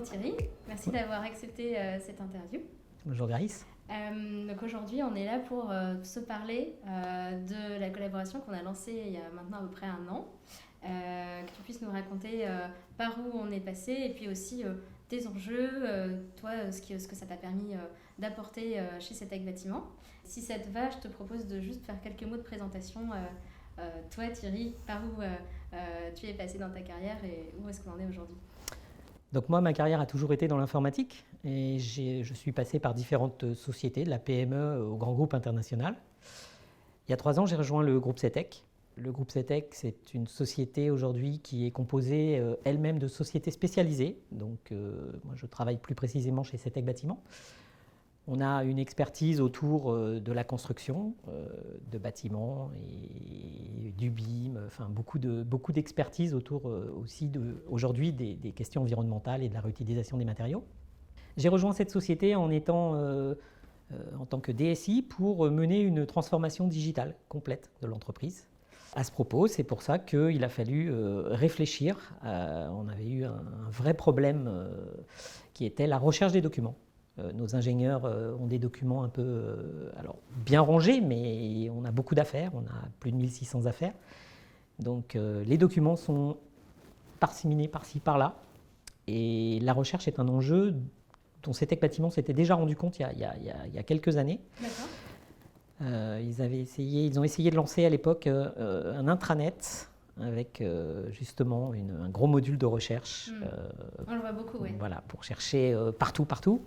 bonjour Thierry, merci d'avoir accepté cette interview. Bonjour Grace. Donc aujourd'hui, on est là pour se parler de la collaboration qu'on a lancée il y a maintenant à peu près un an. Que tu puisses nous raconter par où on est passé et puis aussi tes enjeux, toi, ce que ça t'a permis d'apporter chez Setec Bâtiment. Si ça te va, je te propose de juste faire quelques mots de présentation. Toi Thierry, par où tu es passé dans ta carrière et où est-ce qu'on en est aujourd'hui? Donc moi, ma carrière a toujours été dans l'informatique et je suis passé par différentes sociétés, de la PME au grand groupe international. Il y a 3 ans, j'ai rejoint le groupe Setec. Le groupe Setec, c'est une société aujourd'hui qui est composée elle-même de sociétés spécialisées. Donc moi, je travaille plus précisément chez Setec Bâtiment. On a une expertise autour de la construction, de bâtiments et du BIM, enfin beaucoup d'expertise autour aussi aujourd'hui des questions environnementales et de la réutilisation des matériaux. J'ai rejoint cette société en étant en tant que DSI pour mener une transformation digitale complète de l'entreprise. À ce propos, c'est pour ça qu'il a fallu réfléchir. On avait eu un vrai problème qui était la recherche des documents. Nos ingénieurs ont des documents un peu alors bien rangés, mais on a beaucoup d'affaires, on a plus de 1600 affaires. Donc les documents sont parseminés par-ci, par-là. Et la recherche est un enjeu dont Setec Bâtiment s'était déjà rendu compte il y a quelques années. D'accord. Ils ont essayé de lancer à l'époque un intranet avec justement un gros module de recherche. On le voit beaucoup, oui. Voilà, pour chercher partout.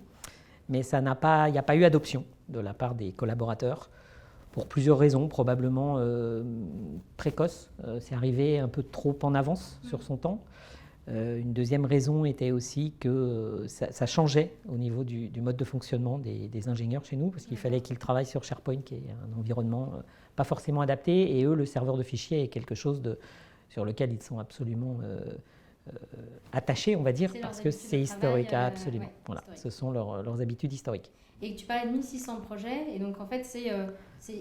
Mais il n'y a pas eu adoption de la part des collaborateurs pour plusieurs raisons, probablement précoces. C'est arrivé un peu trop en avance sur son temps. Une deuxième raison était aussi que ça changeait au niveau du mode de fonctionnement des ingénieurs chez nous, parce qu'il fallait qu'ils travaillent sur SharePoint, qui est un environnement pas forcément adapté, et eux, le serveur de fichiers est quelque chose sur lequel ils sont absolument attachés, on va dire, parce que c'est historique, absolument. Ouais, voilà, historique. ce sont leurs habitudes historiques. Et tu parlais de 1600 projets, et donc en fait c'est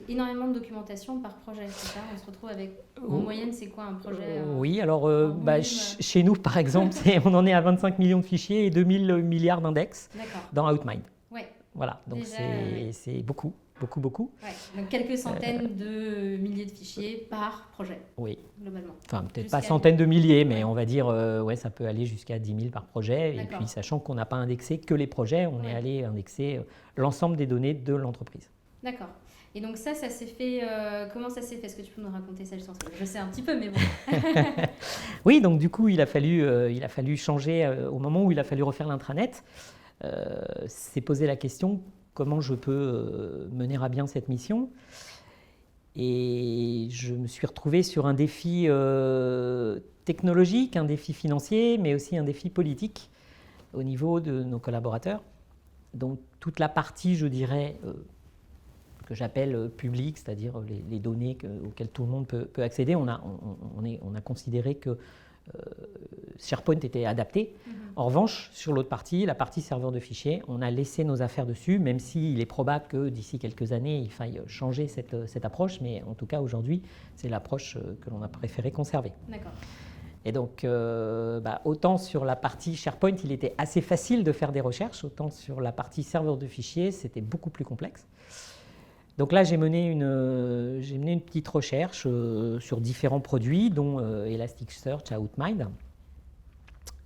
énormément de documentation par projet, c'est ça? On se retrouve avec, en moyenne, c'est quoi un projet? Oui, alors volume, chez nous par exemple, on en est à 25 millions de fichiers et 2000 milliards d'index dans Outmind. Ouais. Voilà, donc Déjà, c'est beaucoup. Ouais. Donc quelques centaines de milliers de fichiers par projet, oui. Globalement. Enfin, peut-être Jusqu'à pas centaines de milliers, mais ouais. on va dire, ça peut aller jusqu'à 10 000 par projet. Et puis, sachant qu'on n'a pas indexé que les projets, on est allé indexer l'ensemble des données de l'entreprise. D'accord. Et donc ça s'est fait, comment ça s'est fait? Est-ce que tu peux nous raconter ça? Je sais un petit peu, mais bon. Oui, donc du coup, il a fallu changer au moment où il a fallu refaire l'intranet. C'est poser la question, comment je peux mener à bien cette mission? Et je me suis retrouvé sur un défi technologique, un défi financier, mais aussi un défi politique au niveau de nos collaborateurs. Donc toute la partie, je dirais, que j'appelle publique, c'est-à-dire les données auxquelles tout le monde peut accéder, on a considéré que SharePoint était adapté. En revanche, sur l'autre partie, la partie serveur de fichiers, on a laissé nos affaires dessus, même s'il est probable que d'ici quelques années, il faille changer cette approche, mais en tout cas aujourd'hui, c'est l'approche que l'on a préféré conserver. D'accord. Et donc, autant sur la partie SharePoint, il était assez facile de faire des recherches, autant sur la partie serveur de fichiers, c'était beaucoup plus complexe. Donc là, j'ai mené une petite recherche sur différents produits, dont Elasticsearch à Outmind.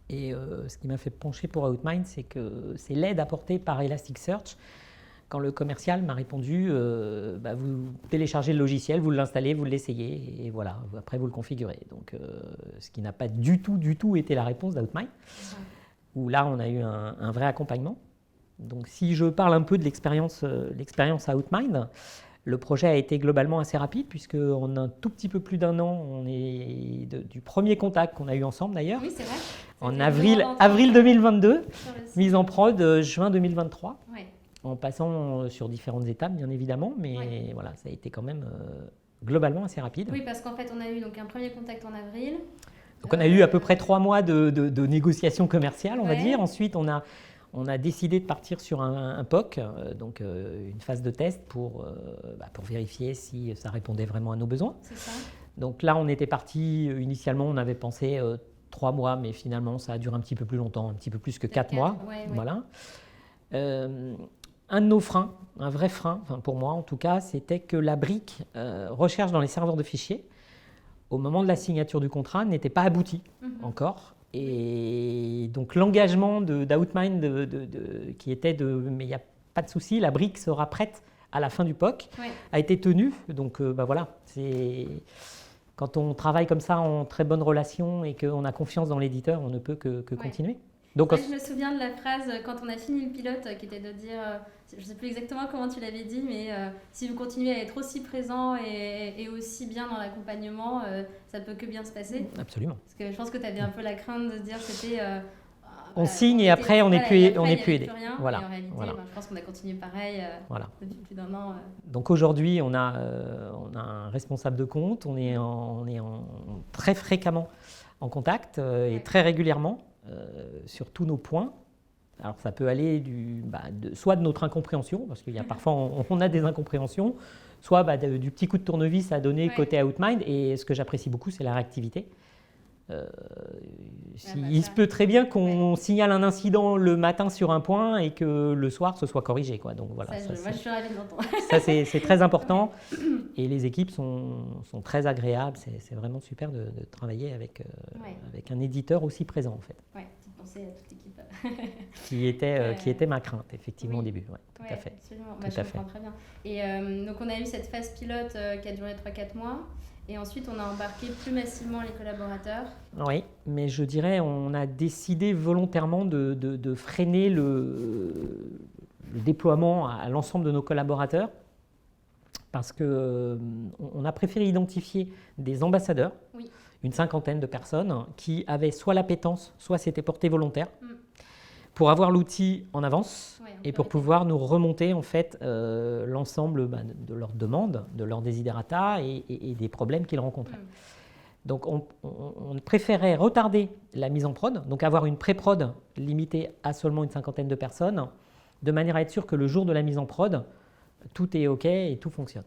Et ce qui m'a fait pencher pour Outmind, c'est que c'est l'aide apportée par Elasticsearch. Quand le commercial m'a répondu, vous téléchargez le logiciel, vous l'installez, vous l'essayez, et voilà, après vous le configurez. Donc, ce qui n'a pas du tout été la réponse d'Outmind, où là, on a eu un vrai accompagnement. Donc, si je parle un peu de l'expérience à Outmind, le projet a été globalement assez rapide, puisqu'en un tout petit peu plus d'1 an, on est du premier contact qu'on a eu ensemble d'ailleurs. Oui, c'est vrai. En avril 2022, mise en prod juin 2023. Ouais. En passant sur différentes étapes, bien évidemment, mais voilà, ça a été quand même globalement assez rapide. Oui, parce qu'en fait, on a eu donc un premier contact en avril. Donc on a eu à peu près 3 mois de négociations commerciales, on va dire. Ensuite, on a décidé de partir sur un POC, donc une phase de test pour vérifier si ça répondait vraiment à nos besoins. C'est ça. Donc là, on était parti, initialement, on avait pensé 3 mois, mais finalement, ça a duré un petit peu plus longtemps, un petit peu plus que 4 mois. Ouais. Voilà. Un de nos freins, un vrai frein, enfin pour moi en tout cas, c'était que la brique recherche dans les serveurs de fichiers, au moment de la signature du contrat, n'était pas aboutie encore. Et donc l'engagement d'Outmind qui était mais il n'y a pas de souci, la brique sera prête à la fin du POC, a été tenu. Donc voilà, quand on travaille comme ça en très bonne relation et qu'on a confiance dans l'éditeur, on ne peut que continuer. Donc, je me souviens de la phrase quand on a fini le pilote qui était de dire, je ne sais plus exactement comment tu l'avais dit, mais si vous continuez à être aussi présent et aussi bien dans l'accompagnement, ça peut que bien se passer. Absolument. Parce que je pense que tu avais un peu la crainte de dire c'était... on signe et après on n'est plus aidé. Voilà. Et en réalité, je pense qu'on a continué pareil depuis plus d'1 an. Donc aujourd'hui, on a un responsable de compte, on est très fréquemment en contact et très régulièrement. Sur tous nos points. Alors ça peut aller soit de notre incompréhension, parce qu'il y a parfois on a des incompréhensions, soit du petit coup de tournevis à donner côté Outmind. Et ce que j'apprécie beaucoup, c'est la réactivité. Il se peut très bien qu'on signale un incident le matin sur un point et que le soir ce soit corrigé, quoi. Donc voilà. Moi je suis ravie de l'entendre. Ça c'est très important. Et les équipes sont très agréables. C'est vraiment super de travailler avec un éditeur aussi présent en fait. Ouais, petite pensée à toute l'équipe. qui était ma crainte effectivement au début. Tout à fait. Absolument. Je comprends très bien. Et donc on a eu cette phase pilote qui a duré 3-4 mois. Et ensuite, on a embarqué plus massivement les collaborateurs. Oui, mais je dirais on a décidé volontairement de freiner le déploiement à l'ensemble de nos collaborateurs parce qu'on a préféré identifier des ambassadeurs, une 50aine de personnes qui avaient soit l'appétence, soit s'étaient portés volontaires pour avoir l'outil en avance et pour pouvoir nous remonter en fait l'ensemble de leurs demandes, de leurs desiderata et des problèmes qu'ils rencontraient. Donc on préférait retarder la mise en prod, donc avoir une pré-prod limitée à seulement une 50aine de personnes, de manière à être sûr que le jour de la mise en prod, tout est OK et tout fonctionne.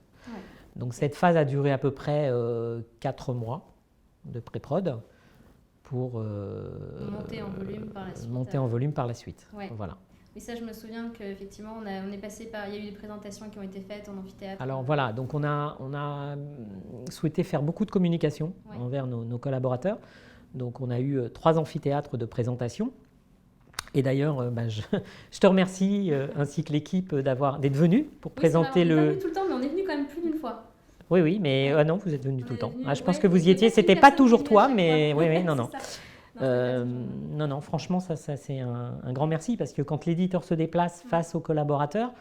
Donc cette phase a duré à peu près 4 mois de pré-prod pour monter en volume par la suite. Monter en volume par la suite. Voilà. Et ça, je me souviens qu'effectivement, on est passé par... Il y a eu des présentations qui ont été faites en amphithéâtre. Alors voilà, donc on a souhaité faire beaucoup de communication envers nos collaborateurs. Donc on a eu 3 amphithéâtres de présentation. Et d'ailleurs, je te remercie, ainsi que l'équipe, d'être venus pour présenter le... On n'est pas venu tout le temps, mais on est venu quand même plus d'une fois. Oui, mais non, vous êtes venus tout le temps. Je pense que vous y étiez, c'était pas toujours toi, mais oui, non. Non, franchement, ça c'est un grand merci parce que quand l'éditeur se déplace face aux collaborateurs,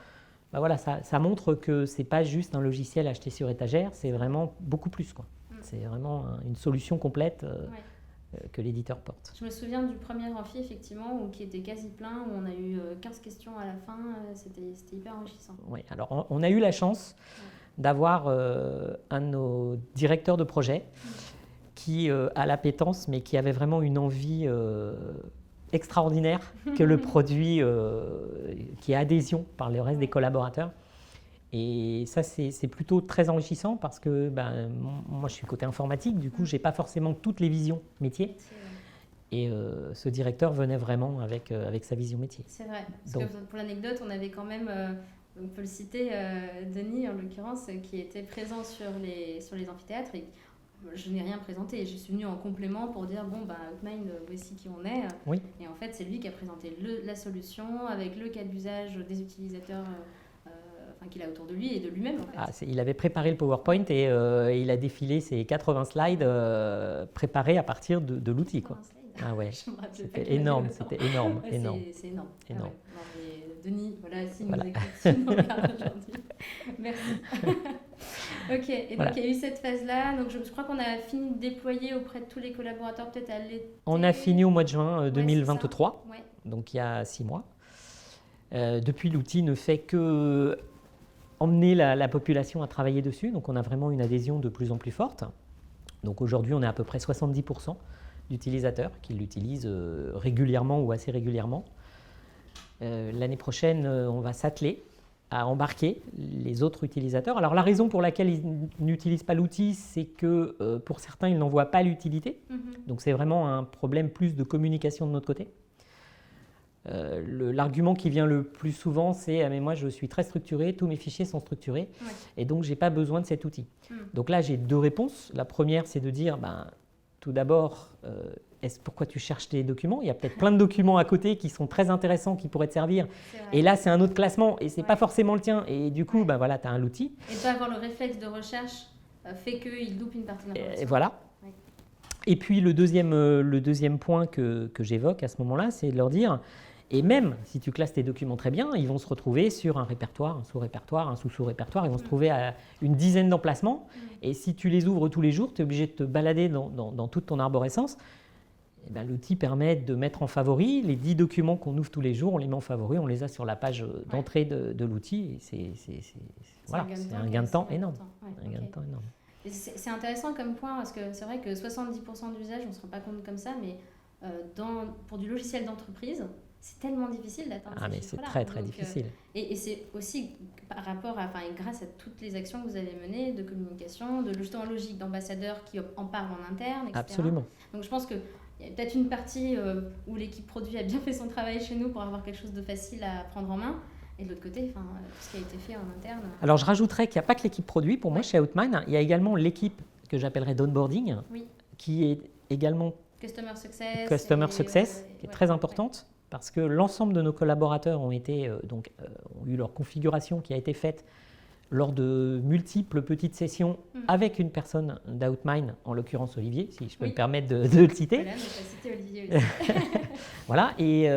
voilà, ça montre que c'est pas juste un logiciel acheté sur étagère, c'est vraiment beaucoup plus, quoi. C'est vraiment une solution complète que l'éditeur porte. Je me souviens du premier amphi, effectivement, qui était quasi plein, où on a eu 15 questions à la fin, c'était hyper enrichissant. Oui, alors on a eu la chance d'avoir un de nos directeurs de projet qui a l'appétence, mais qui avait vraiment une envie extraordinaire que le produit qui ait adhésion par le reste des collaborateurs. Et ça, c'est plutôt très enrichissant parce que moi, je suis côté informatique, du coup, je n'ai pas forcément toutes les visions métiers. Et ce directeur venait vraiment avec sa vision métier. C'est vrai, parce que pour l'anecdote, on avait quand même... on peut le citer, Denis en l'occurrence, qui était présent sur les amphithéâtres. Et je n'ai rien présenté, je suis venue en complément pour dire Outmind, voici qui on est. Et en fait, c'est lui qui a présenté la solution avec le cas d'usage des utilisateurs qu'il a autour de lui et de lui-même. En fait. Il avait préparé le PowerPoint et il a défilé ses 80 slides préparés à partir de l'outil. Ah ouais, c'était énorme, C'est énorme. C'est énorme. Ah ouais. Denis, voilà, si nous écoute, si nous regarde aujourd'hui. Merci. Ok, et donc il y a eu cette phase-là. Donc je crois qu'on a fini de déployer auprès de tous les collaborateurs, peut-être à l'été. On a fini au mois de juin 2023, donc il y a 6 mois. Depuis, l'outil ne fait que emmener la population à travailler dessus. Donc on a vraiment une adhésion de plus en plus forte. Donc aujourd'hui, on est à peu près 70% d'utilisateurs qui l'utilisent régulièrement ou assez régulièrement. L'année prochaine, on va s'atteler à embarquer les autres utilisateurs. Alors la raison pour laquelle ils n'utilisent pas l'outil, c'est que pour certains, ils n'en voient pas l'utilité. Donc c'est vraiment un problème plus de communication de notre côté. L'argument qui vient le plus souvent, c'est « mais moi je suis très structuré, tous mes fichiers sont structurés et donc je n'ai pas besoin de cet outil ». Donc là j'ai 2 réponses. La première, c'est de dire tout d'abord, pourquoi tu cherches tes documents? Il y a peut-être plein de documents à côté qui sont très intéressants, qui pourraient te servir. Et là, c'est un autre classement et ce n'est pas forcément le tien. Et du coup, voilà, tu as un outil. Et pas avoir le réflexe de recherche fait qu'il loupe une partie de l'information. Et voilà. Ouais. Et puis, le deuxième point que j'évoque à ce moment-là, c'est de leur dire, et même si tu classes tes documents très bien, ils vont se retrouver sur un répertoire, un sous-répertoire, un sous-sous-répertoire. Ils vont se trouver à une dizaine d'emplacements. Et si tu les ouvres tous les jours, tu es obligé de te balader dans toute ton arborescence. L'outil permet de mettre en favori les 10 documents qu'on ouvre tous les jours, on les met en favori, on les a sur la page d'entrée de l'outil. C'est un gain de temps énorme. C'est intéressant comme point parce que c'est vrai que 70% d'usage, on ne se rend pas compte comme ça, mais pour du logiciel d'entreprise, c'est tellement difficile d'atteindre ces mais chiffres-là. C'est très difficile. Et c'est aussi par rapport à, grâce à toutes les actions que vous avez menées de communication, de justement logique d'ambassadeurs qui en parlent en interne, etc. Absolument. Donc je pense que il y a peut-être une partie où l'équipe produit a bien fait son travail chez nous pour avoir quelque chose de facile à prendre en main. Et de l'autre côté, tout ce qui a été fait en interne. Alors, je rajouterais qu'il n'y a pas que l'équipe produit. Pour moi, chez Outmind, il y a également l'équipe que j'appellerais d'onboarding, qui est également Customer Success, qui est très importante, parce que l'ensemble de nos collaborateurs ont eu leur configuration qui a été faite lors de multiples petites sessions avec une personne d'Outmind, en l'occurrence Olivier, si je peux me permettre de le citer. Voilà, mais pas citer Olivier aussi. Voilà, et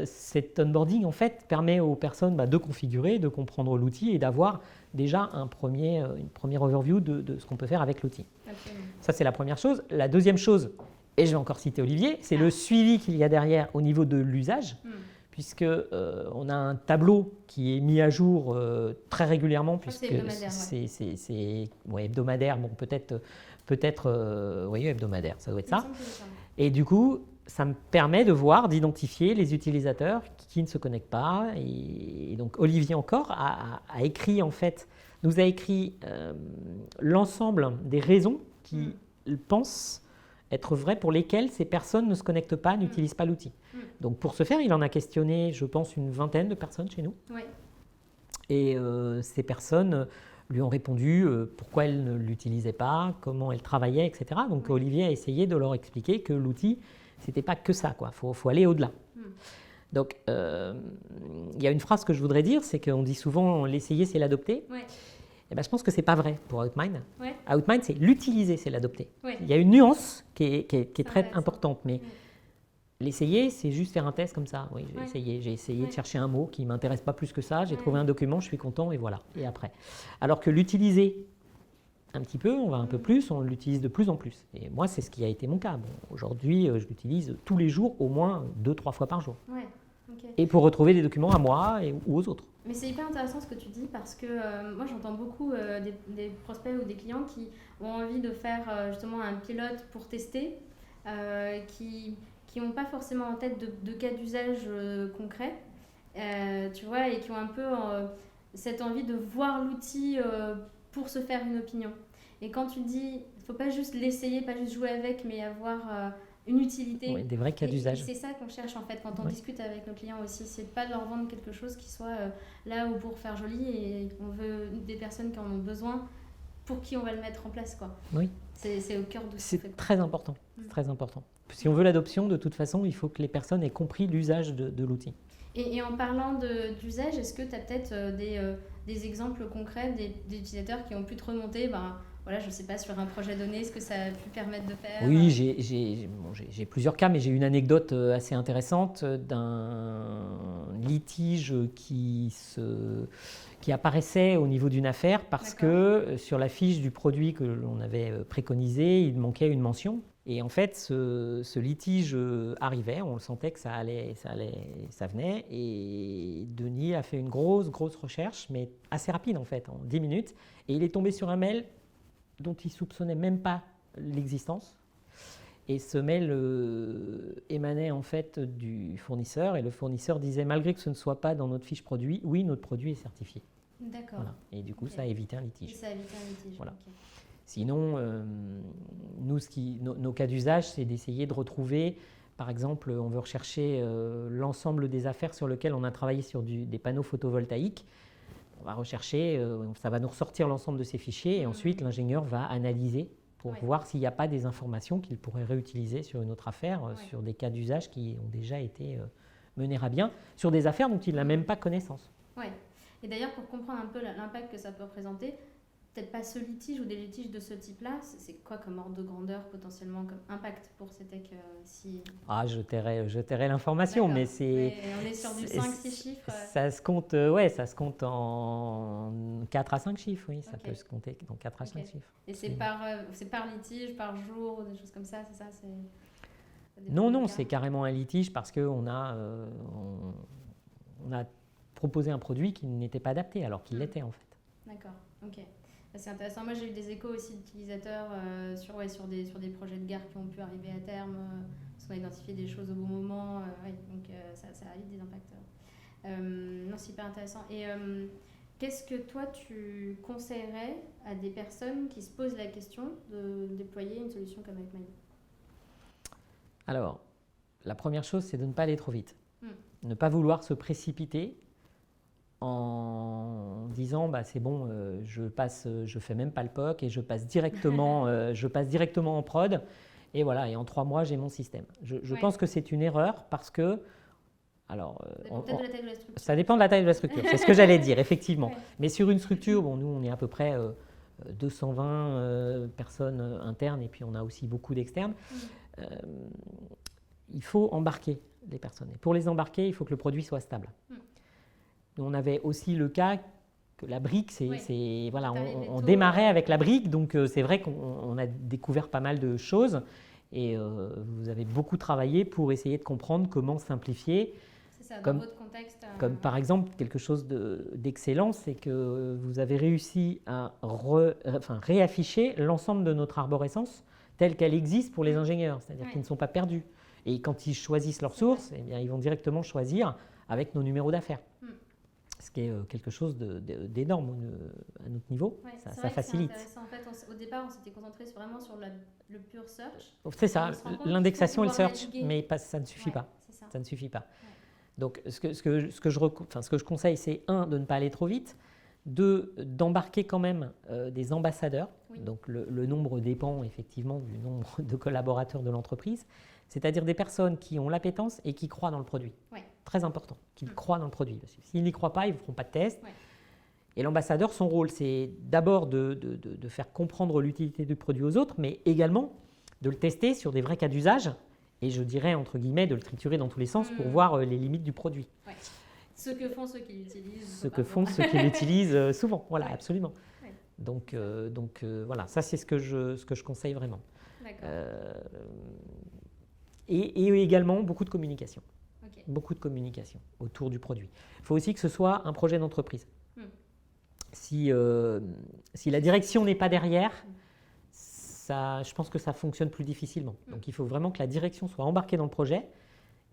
cet onboarding, en fait, permet aux personnes de configurer, de comprendre l'outil et d'avoir déjà une première overview de ce qu'on peut faire avec l'outil. Ça, c'est la première chose. La deuxième chose, et je vais encore citer Olivier, c'est le suivi qu'il y a derrière au niveau de l'usage. Puisqu'on a un tableau qui est mis à jour très régulièrement, puisque c'est hebdomadaire, bon, peut-être hebdomadaire, ça doit être ça. Et du coup, ça me permet de voir, d'identifier les utilisateurs qui ne se connectent pas. Et donc, Olivier encore nous a écrit l'ensemble des raisons qui pensent être vraies pour lesquelles ces personnes ne se connectent pas, n'utilisent pas l'outil. Donc pour ce faire, il en a questionné, je pense, une vingtaine de personnes chez nous. Et ces personnes lui ont répondu pourquoi elles ne l'utilisaient pas, comment elles travaillaient, etc. Donc Olivier a essayé de leur expliquer que l'outil, ce n'était pas que ça, quoi. Faut aller au-delà. Donc il y a une phrase que je voudrais dire, c'est qu'on dit souvent l'essayer, c'est l'adopter. Et je pense que ce n'est pas vrai pour Outmind. Outmind, c'est l'utiliser, c'est l'adopter. Il y a une nuance qui est très importante, mais l'essayer, c'est juste faire un test comme ça. Oui, j'ai essayé de chercher un mot qui ne m'intéresse pas plus que ça, j'ai trouvé un document, je suis content, et voilà. Et après. Alors que l'utiliser un petit peu, on va un peu plus, on l'utilise de plus en plus. Et moi, c'est ce qui a été mon cas. Bon, aujourd'hui, je l'utilise tous les jours, au moins 2-3 fois par jour. Et pour retrouver des documents à moi ou aux autres. Mais c'est hyper intéressant ce que tu dis parce que moi j'entends beaucoup des prospects ou des clients qui ont envie de faire justement un pilote pour tester, qui n'ont pas forcément en tête de cas d'usage concret, tu vois, et qui ont un peu cette envie de voir l'outil pour se faire une opinion. Et quand tu dis, il ne faut pas juste l'essayer, pas juste jouer avec, mais avoir une utilité. Oui, des vrais cas d'usage. C'est ça qu'on cherche en fait quand on discute avec nos clients aussi, c'est de ne pas leur vendre quelque chose qui soit là ou pour faire joli, et on veut des personnes qui en ont besoin pour qui on va le mettre en place, quoi. Oui. C'est au cœur de ce C'est très important, très important. Si on veut l'adoption, de toute façon, il faut que les personnes aient compris l'usage de l'outil. Et en parlant d'usage, est-ce que tu as peut-être des exemples concrets des utilisateurs qui ont pu te remonter voilà, je ne sais pas, sur un projet donné, ce que ça a pu permettre de faire? Oui, j'ai plusieurs cas, mais j'ai une anecdote assez intéressante d'un litige qui apparaissait au niveau d'une affaire parce que sur la fiche du produit que l'on avait préconisé, il manquait une mention. Et en fait, ce litige arrivait, on le sentait que ça venait. Et Denis a fait une grosse recherche, mais assez rapide en fait, en 10 minutes. Et il est tombé sur un mail dont il ne soupçonnait même pas l'existence. Et ce mail émanait en fait du fournisseur, et le fournisseur disait, malgré que ce ne soit pas dans notre fiche produit, oui, notre produit est certifié. D'accord. Voilà. Et du coup, ça a évité un litige. Et ça a évité un litige. Voilà. Ok. Sinon, nous, nos cas d'usage, c'est d'essayer de retrouver, par exemple, on veut rechercher l'ensemble des affaires sur lesquelles on a travaillé sur des panneaux photovoltaïques. On va rechercher, ça va nous ressortir l'ensemble de ces fichiers, et ensuite l'ingénieur va analyser pour voir s'il n'y a pas des informations qu'il pourrait réutiliser sur une autre affaire, sur des cas d'usage qui ont déjà été menés à bien, sur des affaires dont il n'a même pas connaissance. Ouais. Et d'ailleurs, pour comprendre un peu l'impact que ça peut représenter, peut-être pas ce litige ou des litiges de ce type-là, c'est quoi comme ordre de grandeur potentiellement comme impact pour CETEC si... Ah, je tairai l'information, mais c'est... On est sur du 5-6 chiffres. Ça se compte, ça se compte en 4 à 5 chiffres, oui, ça peut se compter dans 4 à 5 chiffres. Et c'est par litige, par jour, des choses comme ça, c'est ça Non, c'est carrément un litige parce qu'on a proposé un produit qui n'était pas adapté alors qu'il l'était en fait. D'accord, ok. C'est intéressant. Moi, j'ai eu des échos aussi d'utilisateurs sur des projets de gare qui ont pu arriver à terme, parce qu'on a identifié des choses au bon moment. Donc, ça a eu des impacts. Non, c'est hyper intéressant. Et qu'est-ce que toi, tu conseillerais à des personnes qui se posent la question de déployer une solution comme avec Maï? Alors, la première chose, c'est de ne pas aller trop vite. Ne pas vouloir se précipiter en disant c'est bon, je fais même pas le POC et je passe directement en prod, et voilà, et en 3 mois j'ai mon système. Je pense que c'est une erreur parce que ça dépend de la taille de la structure, c'est ce que j'allais dire effectivement. Mais sur une structure, nous on est à peu près 220 personnes internes, et puis on a aussi beaucoup d'externes. Il faut embarquer les personnes, et pour les embarquer, il faut que le produit soit stable. On avait aussi le cas que la brique, on démarrait avec la brique, donc c'est vrai qu'on a découvert pas mal de choses, et vous avez beaucoup travaillé pour essayer de comprendre comment simplifier. C'est ça, dans votre contexte. Comme par exemple, quelque chose d'excellent, c'est que vous avez réussi à réafficher l'ensemble de notre arborescence telle qu'elle existe pour les ingénieurs, c'est-à-dire qu'ils ne sont pas perdus. Et quand ils choisissent leur source, ils vont directement choisir avec nos numéros d'affaires. Ce qui est quelque chose d'énorme à notre niveau, ça facilite. En fait, au départ, on s'était concentré vraiment sur le pur search. C'est ça, l'indexation et le search, mais ça ne suffit pas. Ça ne suffit pas. Donc, ce que je conseille, c'est 1, de ne pas aller trop vite, 2, d'embarquer quand même des ambassadeurs. Donc, le nombre dépend effectivement du nombre de collaborateurs de l'entreprise, c'est-à-dire des personnes qui ont l'appétence et qui croient dans le produit. Très important, qu'ils croient dans le produit. Parce que s'ils n'y croient pas, ils ne feront pas de test. Et l'ambassadeur, son rôle, c'est d'abord de faire comprendre l'utilité du produit aux autres, mais également de le tester sur des vrais cas d'usage, et je dirais, entre guillemets, de le triturer dans tous les sens pour voir les limites du produit. Ce que font ceux qui l'utilisent. Ce que font ceux qui l'utilisent souvent, voilà, absolument. Donc, voilà, ça c'est ce que je conseille vraiment. Et également beaucoup de communication. Beaucoup de communication autour du produit. Il faut aussi que ce soit un projet d'entreprise. Si la direction n'est pas derrière, je pense que ça fonctionne plus difficilement. Donc il faut vraiment que la direction soit embarquée dans le projet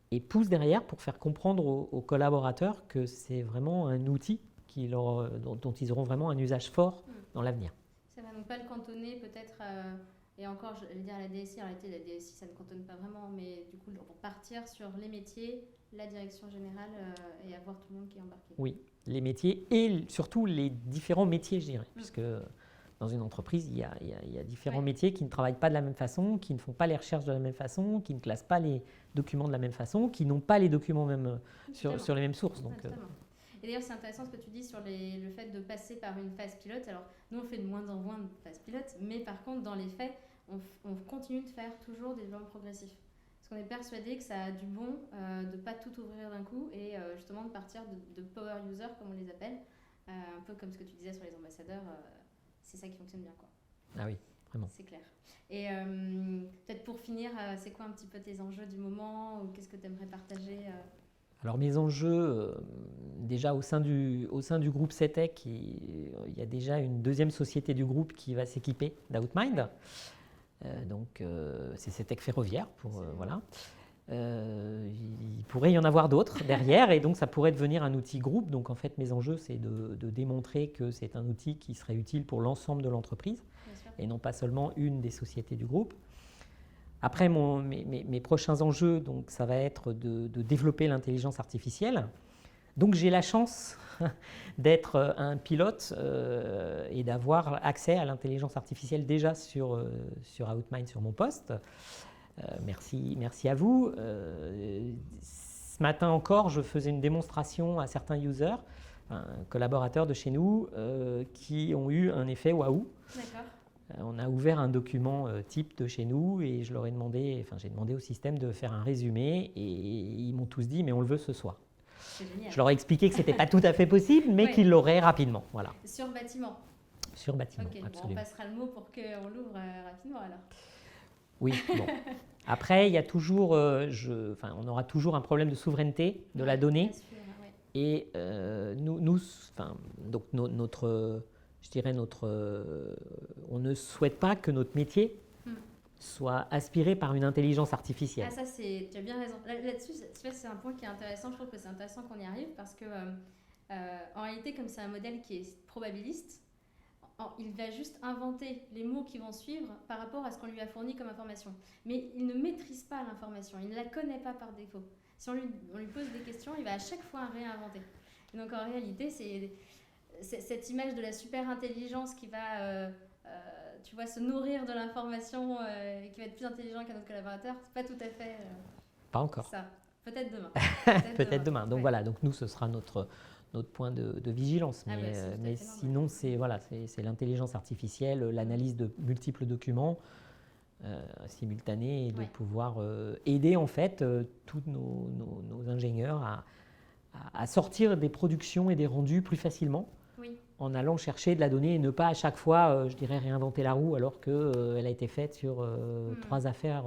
et pousse derrière pour faire comprendre aux collaborateurs que c'est vraiment un outil dont ils auront vraiment un usage fort dans l'avenir. Ça va donc pas le cantonner peut-être et encore, je vais dire à la DSI, en réalité, la DSI, ça ne cantonne pas vraiment, mais du coup, pour partir sur les métiers, la direction générale et avoir tout le monde qui est embarqué. Oui, les métiers et surtout les différents métiers, je dirais, puisque dans une entreprise, il y a différents métiers qui ne travaillent pas de la même façon, qui ne font pas les recherches de la même façon, qui ne classent pas les documents de la même façon, qui n'ont pas les documents même sur les mêmes sources. Donc, et d'ailleurs, c'est intéressant ce que tu dis sur le fait de passer par une phase pilote. Alors, nous, on fait de moins en moins de phases pilotes, mais par contre, dans les faits, on continue de faire toujours des développements progressifs. Parce qu'on est persuadé que ça a du bon de ne pas tout ouvrir d'un coup et justement de partir de power users, comme on les appelle, un peu comme ce que tu disais sur les ambassadeurs. C'est ça qui fonctionne bien, quoi. Ah oui, vraiment. C'est clair. Et peut-être pour finir, c'est quoi un petit peu tes enjeux du moment ou qu'est-ce que tu aimerais partager Alors mes enjeux, déjà au sein du groupe CETEC, il y a déjà une deuxième société du groupe qui va s'équiper d'Outmind. C'est CETEC ferroviaire, voilà. Il pourrait y en avoir d'autres derrière, et donc ça pourrait devenir un outil groupe. Donc en fait, mes enjeux, c'est de démontrer que c'est un outil qui serait utile pour l'ensemble de l'entreprise, et non pas seulement une des sociétés du groupe. Après, mes prochains enjeux, donc, ça va être de développer l'intelligence artificielle. Donc j'ai la chance d'être un pilote et d'avoir accès à l'intelligence artificielle déjà sur Outmind, sur mon poste. Merci à vous. Ce matin encore, je faisais une démonstration à certains users, collaborateurs de chez nous, qui ont eu un effet waouh. D'accord. On a ouvert un document type de chez nous et j'ai demandé au système de faire un résumé, et ils m'ont tous dit « mais on le veut ce soir ». Je leur ai expliqué que ce n'était pas tout à fait possible, mais qu'ils l'auraient rapidement. Voilà. Sur bâtiment. Sur bâtiment, okay, absolument. Bon, on passera le mot pour qu'on l'ouvre rapidement alors. Oui, bon. Après, il y a toujours, on aura toujours un problème de souveraineté de la donnée. Bien sûr, ouais. Et on ne souhaite pas que notre métier soit aspiré par une intelligence artificielle. Ah, ça, tu as bien raison. Là-dessus, c'est un point qui est intéressant. Je trouve que c'est intéressant qu'on y arrive parce que, en réalité, comme c'est un modèle qui est probabiliste, il va juste inventer les mots qui vont suivre par rapport à ce qu'on lui a fourni comme information. Mais il ne maîtrise pas l'information, il ne la connaît pas par défaut. Si on lui pose des questions, il va à chaque fois réinventer. Et donc en réalité, c'est cette image de la super intelligence qui va se nourrir de l'information et qui va être plus intelligent qu'un autre collaborateur, c'est pas tout à fait pas encore. Ça. Peut-être demain. Peut-être demain. Donc voilà, donc nous, ce sera notre point de vigilance. Mais sinon, c'est l'intelligence artificielle, l'analyse de multiples documents simultanés, et de pouvoir aider en fait tous nos ingénieurs à sortir des productions et des rendus plus facilement, en allant chercher de la donnée et ne pas à chaque fois, réinventer la roue alors qu'elle a été faite sur 3 affaires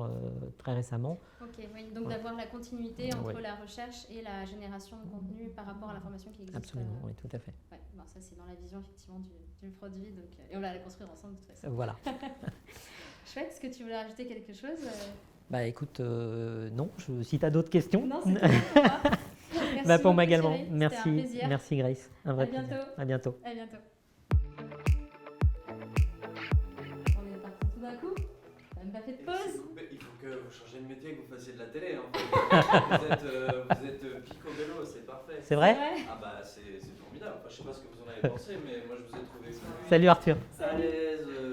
très récemment. Ok, oui. Donc d'avoir la continuité entre la recherche et la génération de contenu par rapport à l'information qui existe. Absolument, oui, tout à fait. Ouais, bon, ça c'est dans la vision effectivement du produit, donc, et on va la construire ensemble de toute façon. Voilà. Chouette, est-ce que tu voulais rajouter quelque chose Écoute, non, si tu as d'autres questions. Non, c'est tout pour moi. Merci pour moi également. Thierry. Merci Grace. Un vrai plaisir. À bientôt. À bientôt. On est parti tout d'un coup. On n'a même pas fait de pause. Il faut que vous changiez de métier, que vous fassiez de la télé. Vous êtes picobello, c'est parfait. C'est vrai? Ah bah c'est formidable. Enfin, je sais pas ce que vous en avez pensé, mais moi je vous ai trouvé. Salut Arthur. À l'aise.